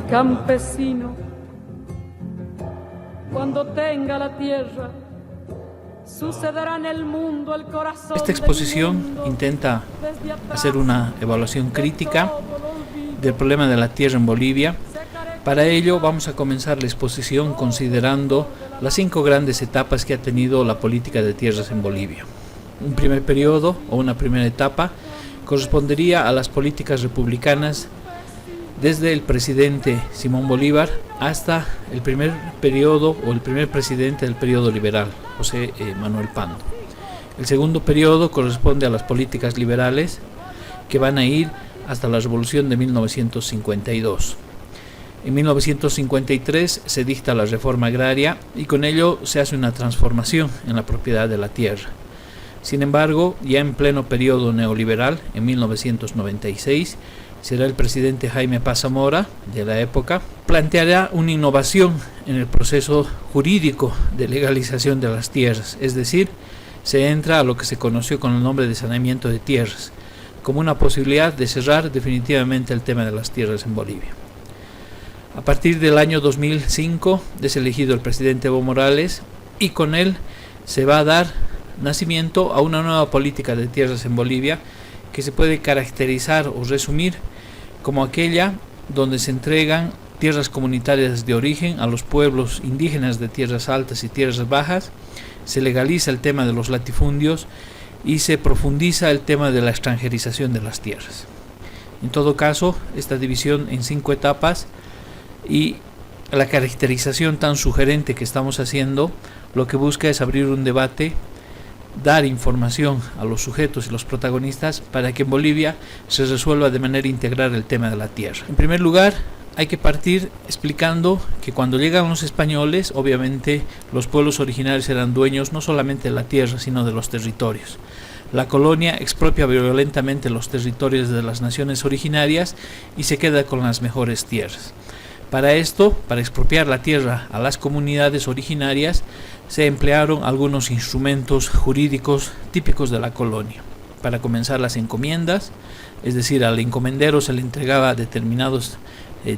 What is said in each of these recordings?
Campesino, cuando tenga la tierra, sucederá en el mundo el corazón. Esta exposición intenta hacer una evaluación crítica del problema de la tierra en Bolivia. Para ello vamos a comenzar la exposición considerando las 5 grandes etapas que ha tenido la política de tierras en Bolivia. Un primer periodo o una primera etapa correspondería a las políticas republicanas desde el presidente Simón Bolívar hasta el primer periodo o el primer presidente del periodo liberal, José Manuel Pando. El segundo periodo corresponde a las políticas liberales que van a ir hasta la revolución de 1952. En 1953 se dicta la reforma agraria y con ello se hace una transformación en la propiedad de la tierra. Sin embargo, ya en pleno periodo neoliberal, en 1996, será el presidente Jaime Paz Zamora, de la época, planteará una innovación en el proceso jurídico de legalización de las tierras, es decir, se entra a lo que se conoció con el nombre de saneamiento de tierras, como una posibilidad de cerrar definitivamente el tema de las tierras en Bolivia. A partir del año 2005 es elegido el presidente Evo Morales y con él se va a dar nacimiento a una nueva política de tierras en Bolivia que se puede caracterizar o resumir como aquella donde se entregan tierras comunitarias de origen a los pueblos indígenas de tierras altas y tierras bajas, se legaliza el tema de los latifundios y se profundiza el tema de la extranjerización de las tierras. En todo caso, esta división en 5 etapas y la caracterización tan sugerente que estamos haciendo, lo que busca es abrir un debate, dar información a los sujetos y los protagonistas para que en Bolivia se resuelva de manera integral el tema de la tierra. En primer lugar, hay que partir explicando que cuando llegan los españoles, obviamente los pueblos originarios eran dueños no solamente de la tierra, sino de los territorios. La colonia expropia violentamente los territorios de las naciones originarias y se queda con las mejores tierras. Para esto, para expropiar la tierra a las comunidades originarias, se emplearon algunos instrumentos jurídicos típicos de la colonia. Para comenzar, las encomiendas, es decir, al encomendero se le entregaba determinadas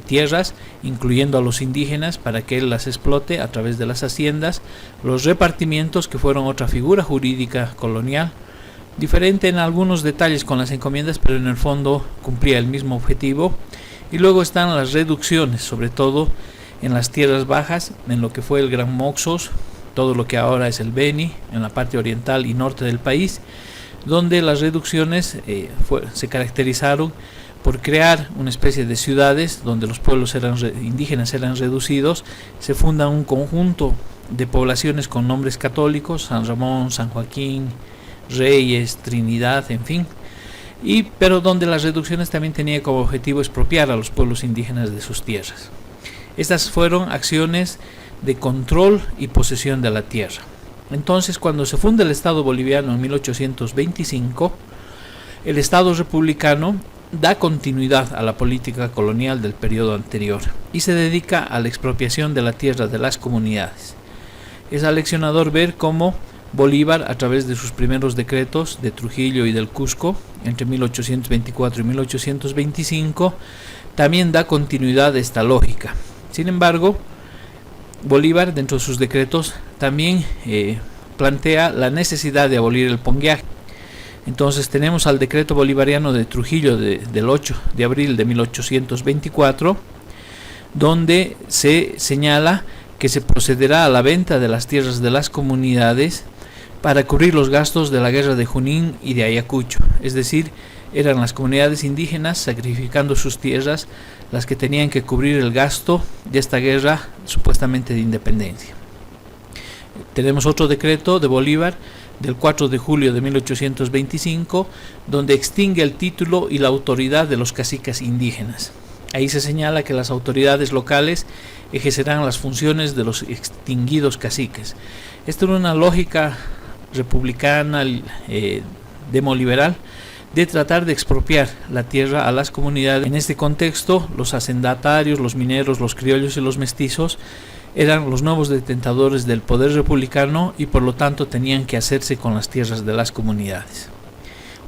tierras, incluyendo a los indígenas, para que él las explote a través de las haciendas. Los repartimientos, que fueron otra figura jurídica colonial, diferente en algunos detalles con las encomiendas, pero en el fondo cumplía el mismo objetivo. Y luego están las reducciones, sobre todo en las tierras bajas, en lo que fue el Gran Moxos, todo lo que ahora es el Beni, en la parte oriental y norte del país, donde las reducciones se caracterizaron por crear una especie de ciudades donde los pueblos indígenas eran reducidos. Se funda un conjunto de poblaciones con nombres católicos, San Ramón, San Joaquín, Reyes, Trinidad, en fin, pero donde las reducciones también tenían como objetivo expropiar a los pueblos indígenas de sus tierras. Estas fueron acciones de control y posesión de la tierra. Entonces, cuando se funda el Estado boliviano en 1825, el Estado republicano da continuidad a la política colonial del periodo anterior y se dedica a la expropiación de la tierra de las comunidades. Es aleccionador ver cómo Bolívar, a través de sus primeros decretos de Trujillo y del Cusco, entre 1824 y 1825, también da continuidad a esta lógica. Sin embargo, Bolívar, dentro de sus decretos, también plantea la necesidad de abolir el pongueaje. Entonces tenemos al decreto bolivariano de Trujillo del 8 de abril de 1824, donde se señala que se procederá a la venta de las tierras de las comunidades para cubrir los gastos de la guerra de Junín y de Ayacucho. Es decir, eran las comunidades indígenas sacrificando sus tierras las que tenían que cubrir el gasto de esta guerra supuestamente de independencia. Tenemos otro decreto de Bolívar del 4 de julio de 1825, donde extingue el título y la autoridad de los caciques indígenas. Ahí se señala que las autoridades locales ejercerán las funciones de los extinguidos caciques. Esta era una lógica republicana, demoliberal, de tratar de expropiar la tierra a las comunidades. En este contexto, los hacendatarios, los mineros, los criollos y los mestizos eran los nuevos detentadores del poder republicano y por lo tanto tenían que hacerse con las tierras de las comunidades.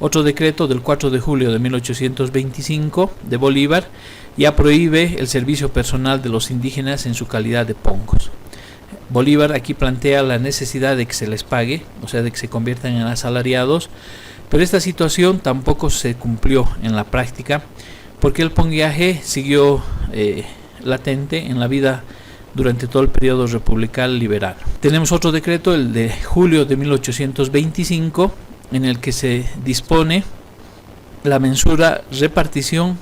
Otro decreto del 4 de julio de 1825 de Bolívar ya prohíbe el servicio personal de los indígenas en su calidad de pongos. Bolívar aquí plantea la necesidad de que se les pague, o sea, de que se conviertan en asalariados, pero esta situación tampoco se cumplió en la práctica, porque el pongueaje siguió latente en la vida durante todo el periodo republicano liberal. Tenemos otro decreto, el de julio de 1825, en el que se dispone la mensura, repartición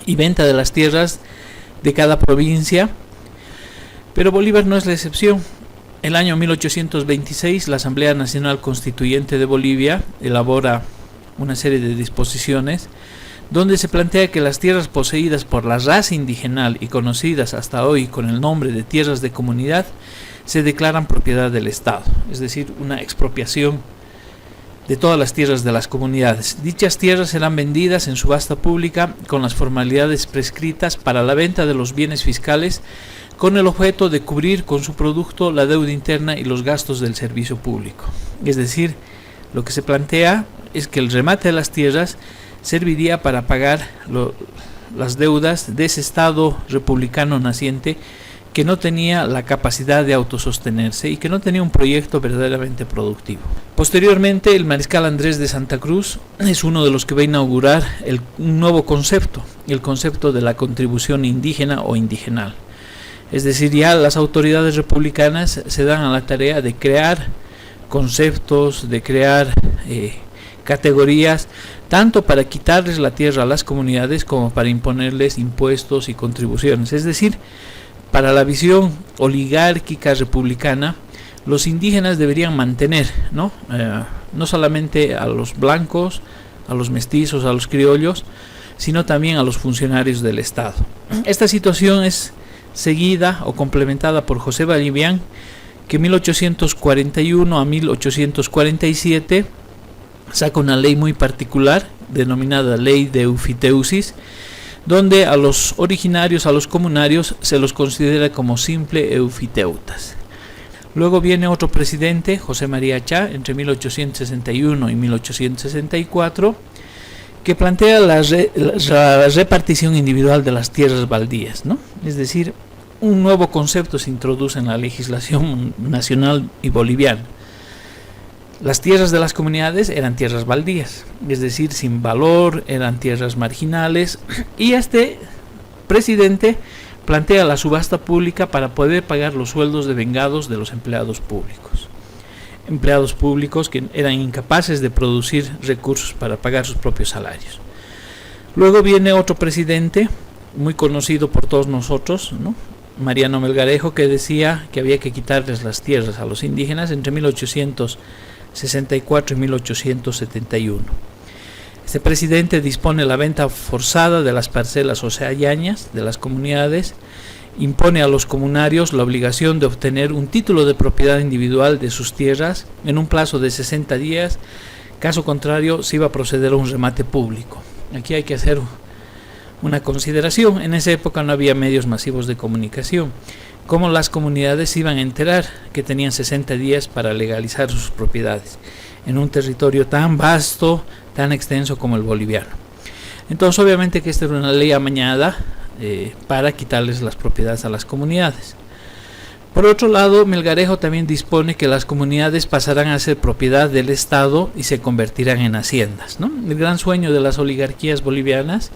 y venta de las tierras de cada provincia, pero Bolívar no es la excepción. El año 1826 la Asamblea Nacional Constituyente de Bolivia elabora una serie de disposiciones donde se plantea que las tierras poseídas por la raza indigenal y conocidas hasta hoy con el nombre de tierras de comunidad se declaran propiedad del Estado, es decir, una expropiación de todas las tierras de las comunidades. Dichas tierras serán vendidas en subasta pública con las formalidades prescritas para la venta de los bienes fiscales, con el objeto de cubrir con su producto la deuda interna y los gastos del servicio público. Es decir, lo que se plantea es que el remate de las tierras serviría para pagar las deudas de ese Estado republicano naciente que no tenía la capacidad de autosostenerse y que no tenía un proyecto verdaderamente productivo. Posteriormente, el mariscal Andrés de Santa Cruz es uno de los que va a inaugurar un nuevo concepto, el concepto de la contribución indígena o indigenal. Es decir, ya las autoridades republicanas se dan a la tarea de crear conceptos, de crear categorías, tanto para quitarles la tierra a las comunidades como para imponerles impuestos y contribuciones. Es decir, para la visión oligárquica republicana, los indígenas deberían mantener, no solamente a los blancos, a los mestizos, a los criollos, sino también a los funcionarios del Estado. Esta situación es seguida o complementada por José Balivián, que en 1841 a 1847 saca una ley muy particular denominada Ley de Eufiteusis, donde a los originarios, a los comunarios, se los considera como simple eufiteutas. Luego viene otro presidente, José María Chá, entre 1861 y 1864, que plantea la repartición individual de las tierras baldías, ¿no? Es decir, un nuevo concepto se introduce en la legislación nacional y boliviana. Las tierras de las comunidades eran tierras baldías, es decir, sin valor, eran tierras marginales, y este presidente plantea la subasta pública para poder pagar los sueldos de vengados de los empleados públicos que eran incapaces de producir recursos para pagar sus propios salarios. Luego viene otro presidente muy conocido por todos nosotros, ¿no? Mariano Melgarejo, que decía que había que quitarles las tierras a los indígenas entre 1864 y 1871. Este presidente dispone la venta forzada de las parcelas o sea yañas de las comunidades, impone a los comunarios la obligación de obtener un título de propiedad individual de sus tierras en un plazo de 60 días, caso contrario se iba a proceder a un remate público. Aquí hay que hacer una consideración. En esa época no había medios masivos de comunicación. ¿Cómo las comunidades iban a enterar que tenían 60 días para legalizar sus propiedades en un territorio tan vasto, tan extenso como el boliviano? Entonces, obviamente que esta era una ley amañada para quitarles las propiedades a las comunidades. Por otro lado, Melgarejo también dispone que las comunidades pasarán a ser propiedad del Estado y se convertirán en haciendas, ¿no? El gran sueño de las oligarquías bolivianas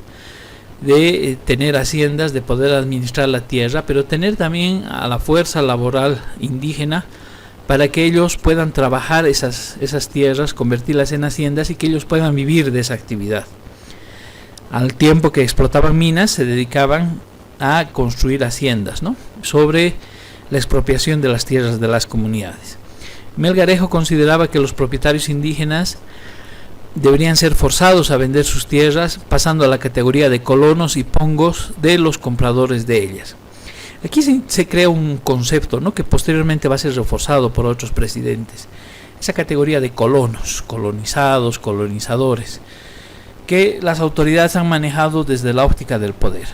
de tener haciendas, de poder administrar la tierra, pero tener también a la fuerza laboral indígena para que ellos puedan trabajar esas tierras, convertirlas en haciendas y que ellos puedan vivir de esa actividad. Al tiempo que explotaban minas, se dedicaban a construir haciendas, ¿no?, sobre la expropiación de las tierras de las comunidades. Melgarejo consideraba que los propietarios indígenas deberían ser forzados a vender sus tierras, pasando a la categoría de colonos y pongos de los compradores de ellas. Aquí se crea un concepto, ¿no?, que posteriormente va a ser reforzado por otros presidentes. Esa categoría de colonos, colonizados, colonizadores, que las autoridades han manejado desde la óptica del poder.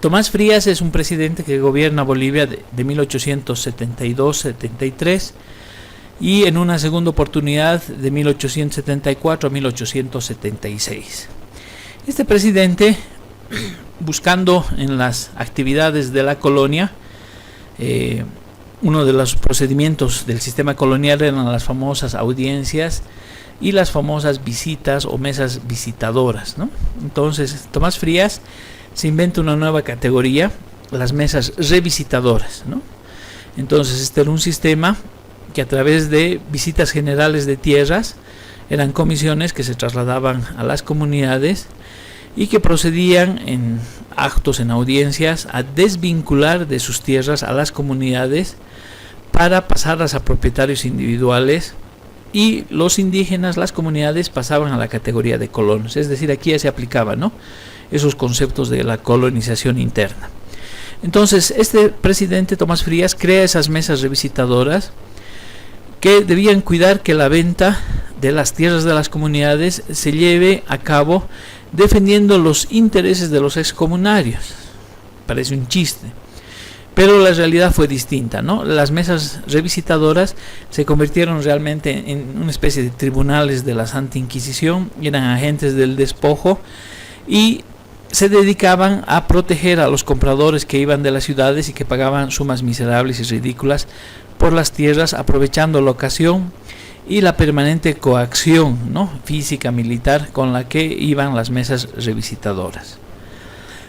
Tomás Frías es un presidente que gobierna Bolivia de 1872-73, y en una segunda oportunidad de 1874 a 1876. Este presidente, buscando en las actividades de la colonia, uno de los procedimientos del sistema colonial eran las famosas audiencias y las famosas visitas o mesas visitadoras, ¿no? Entonces Tomás Frías se inventa una nueva categoría, las mesas revisitadoras, ¿no? Entonces este era un sistema que a través de visitas generales de tierras, eran comisiones que se trasladaban a las comunidades y que procedían en actos, en audiencias, a desvincular de sus tierras a las comunidades para pasarlas a propietarios individuales, y los indígenas, las comunidades, pasaban a la categoría de colonos. Es decir, aquí ya se aplicaban, ¿no?, esos conceptos de la colonización interna. Entonces este presidente Tomás Frías crea esas mesas revisitadoras que debían cuidar que la venta de las tierras de las comunidades se lleve a cabo defendiendo los intereses de los excomunarios. Parece un chiste, pero la realidad fue distinta, ¿no? Las mesas revisitadoras se convirtieron realmente en una especie de tribunales de la Santa Inquisición, eran agentes del despojo y se dedicaban a proteger a los compradores que iban de las ciudades y que pagaban sumas miserables y ridículas por las tierras, aprovechando la ocasión y la permanente coacción, ¿no?, física, militar, con la que iban las mesas revisitadoras.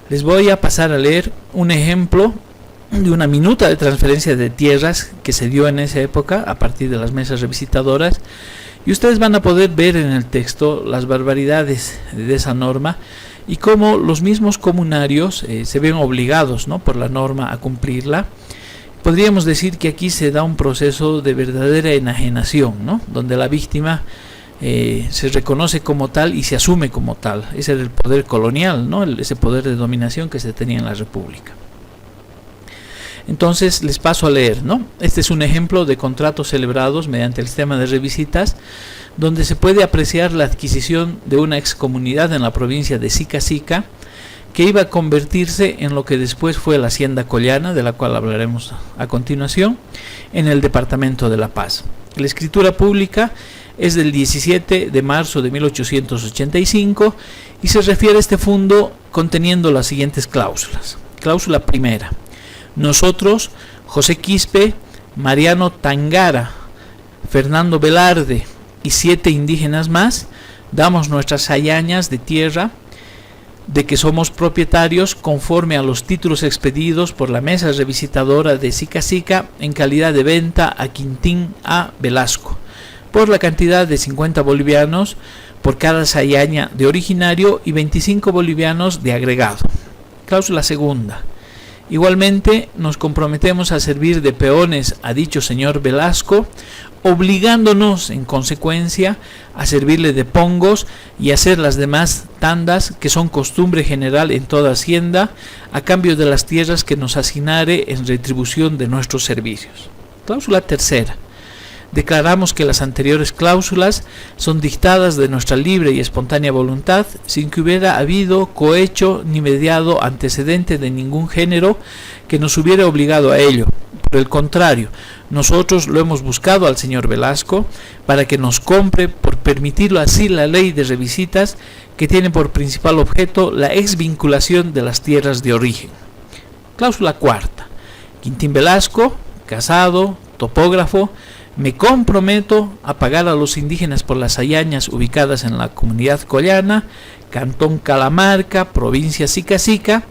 Les voy a pasar a leer un ejemplo de una minuta de transferencia de tierras que se dio en esa época a partir de las mesas revisitadoras, y ustedes van a poder ver en el texto las barbaridades de esa norma y cómo los mismos comunarios se ven obligados, ¿no?, por la norma a cumplirla. Podríamos decir que aquí se da un proceso de verdadera enajenación, ¿no?, donde la víctima se reconoce como tal y se asume como tal. Ese era el poder colonial, ¿no?, ese poder de dominación que se tenía en la República. Entonces les paso a leer, ¿no? Este es un ejemplo de contratos celebrados mediante el sistema de revisitas, donde se puede apreciar la adquisición de una excomunidad en la provincia de Sica Sica, que iba a convertirse en lo que después fue la Hacienda Collana, de la cual hablaremos a continuación, en el departamento de La Paz. La escritura pública es del 17 de marzo de 1885 y se refiere a este fondo conteniendo las siguientes cláusulas. Cláusula primera: nosotros, José Quispe, Mariano Tangara, Fernando Velarde y 7 indígenas más, damos nuestras hallañas de tierra de que somos propietarios conforme a los títulos expedidos por la mesa revisitadora de Sica Sica en calidad de venta a Quintín A. Velasco, por la cantidad de 50 bolivianos por cada hallaña de originario y 25 bolivianos de agregado. Cláusula segunda: igualmente nos comprometemos a servir de peones a dicho señor Velasco, obligándonos en consecuencia a servirle de pongos y hacer las demás tandas que son costumbre general en toda hacienda, a cambio de las tierras que nos asignare en retribución de nuestros servicios. Cláusula tercera: declaramos que las anteriores cláusulas son dictadas de nuestra libre y espontánea voluntad, sin que hubiera habido cohecho ni mediado antecedente de ningún género que nos hubiera obligado a ello. Por el contrario, nosotros lo hemos buscado al señor Velasco para que nos compre, por permitirlo así la ley de revisitas, que tiene por principal objeto la exvinculación de las tierras de origen. Cláusula cuarta: Quintín Velasco, casado, topógrafo, me comprometo a pagar a los indígenas por las hallañas ubicadas en la comunidad collana, Cantón Calamarca, provincia Sica Sica,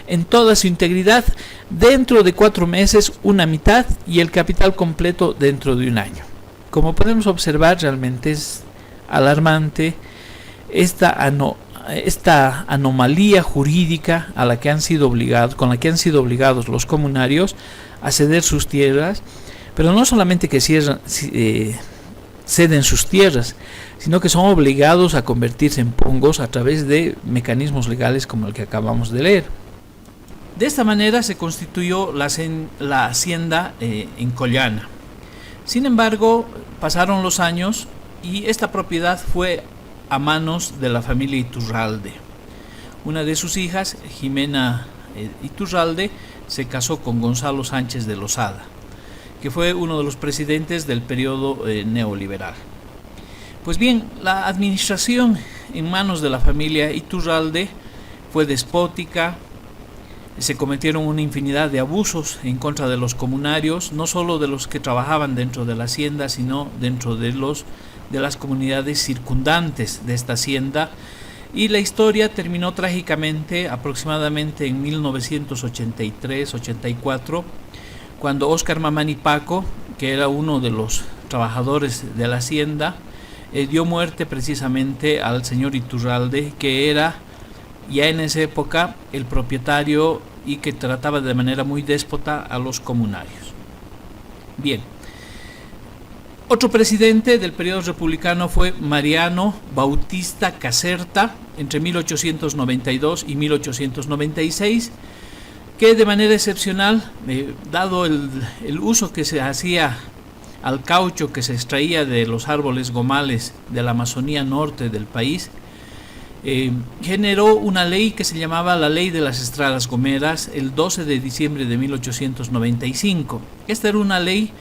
en toda su integridad, dentro de 4 meses una mitad y el capital completo dentro de 1 año. Como podemos observar, realmente es alarmante esta anomalía jurídica a la que han sido obligados, con la que han sido obligados los comunarios a ceder sus tierras, pero no solamente que ceden sus tierras, sino que son obligados a convertirse en pongos a través de mecanismos legales como el que acabamos de leer. De esta manera se constituyó la hacienda en Collana. Sin embargo, pasaron los años y esta propiedad fue a manos de la familia Iturralde. Una de sus hijas, Jimena Iturralde, se casó con Gonzalo Sánchez de Lozada. que fue uno de los presidentes del periodo neoliberal. Pues bien, la administración en manos de la familia Iturralde fue despótica. Se cometieron una infinidad de abusos en contra de los comunarios, no solo de los que trabajaban dentro de la hacienda, sino dentro de las comunidades circundantes de esta hacienda. Y la historia terminó trágicamente aproximadamente en 1983-84, cuando Óscar Mamani Paco, que era uno de los trabajadores de la hacienda, dio muerte precisamente al señor Iturralde, que era ya en esa época el propietario y que trataba de manera muy déspota a los comunarios. Bien, otro presidente del periodo republicano fue Mariano Bautista Caserta, entre 1892 y 1896, que de manera excepcional, dado el uso que se hacía al caucho que se extraía de los árboles gomales de la Amazonía norte del país, generó una ley que se llamaba la Ley de las Estradas Gomeras el 12 de diciembre de 1895. Esta era una ley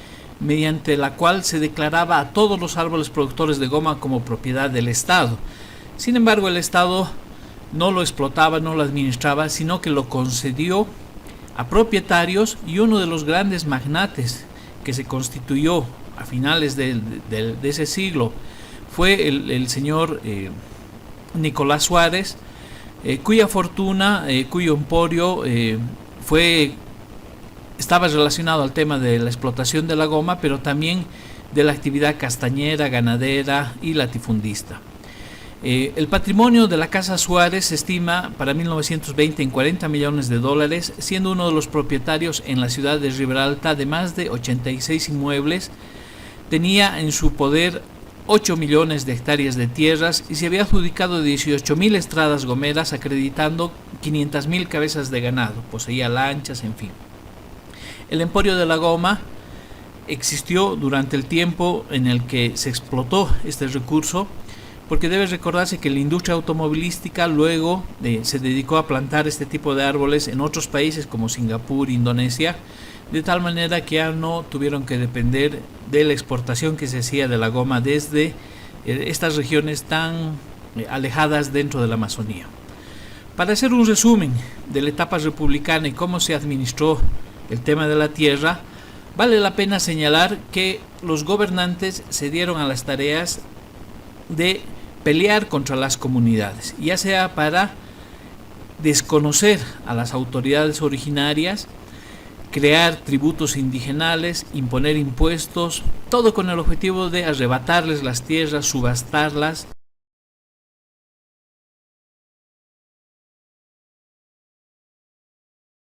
mediante la cual se declaraba a todos los árboles productores de goma como propiedad del Estado. Sin embargo, el Estado no lo explotaba, no lo administraba, sino que lo concedió a propietarios, y uno de los grandes magnates que se constituyó a finales de ese siglo fue el señor Nicolás Suárez, cuya fortuna, cuyo emporio estaba relacionado al tema de la explotación de la goma, pero también de la actividad castañera, ganadera y latifundista. El patrimonio de la Casa Suárez se estima para 1920 en $40 millones, siendo uno de los propietarios en la ciudad de Riberalta de más de 86 inmuebles. Tenía en su poder 8 millones de hectáreas de tierras y se había adjudicado 18.000 estradas gomeras, acreditando 500.000 cabezas de ganado. Poseía lanchas, en fin. El emporio de la goma existió durante el tiempo en el que se explotó este recurso, porque debe recordarse que la industria automovilística luego se dedicó a plantar este tipo de árboles en otros países como Singapur, Indonesia, de tal manera que ya no tuvieron que depender de la exportación que se hacía de la goma desde estas regiones tan alejadas dentro de la Amazonía. Para hacer un resumen de la etapa republicana y cómo se administró el tema de la tierra, vale la pena señalar que los gobernantes se dieron a las tareas de pelear contra las comunidades, ya sea para desconocer a las autoridades originarias, crear tributos indigenales, imponer impuestos, todo con el objetivo de arrebatarles las tierras, subastarlas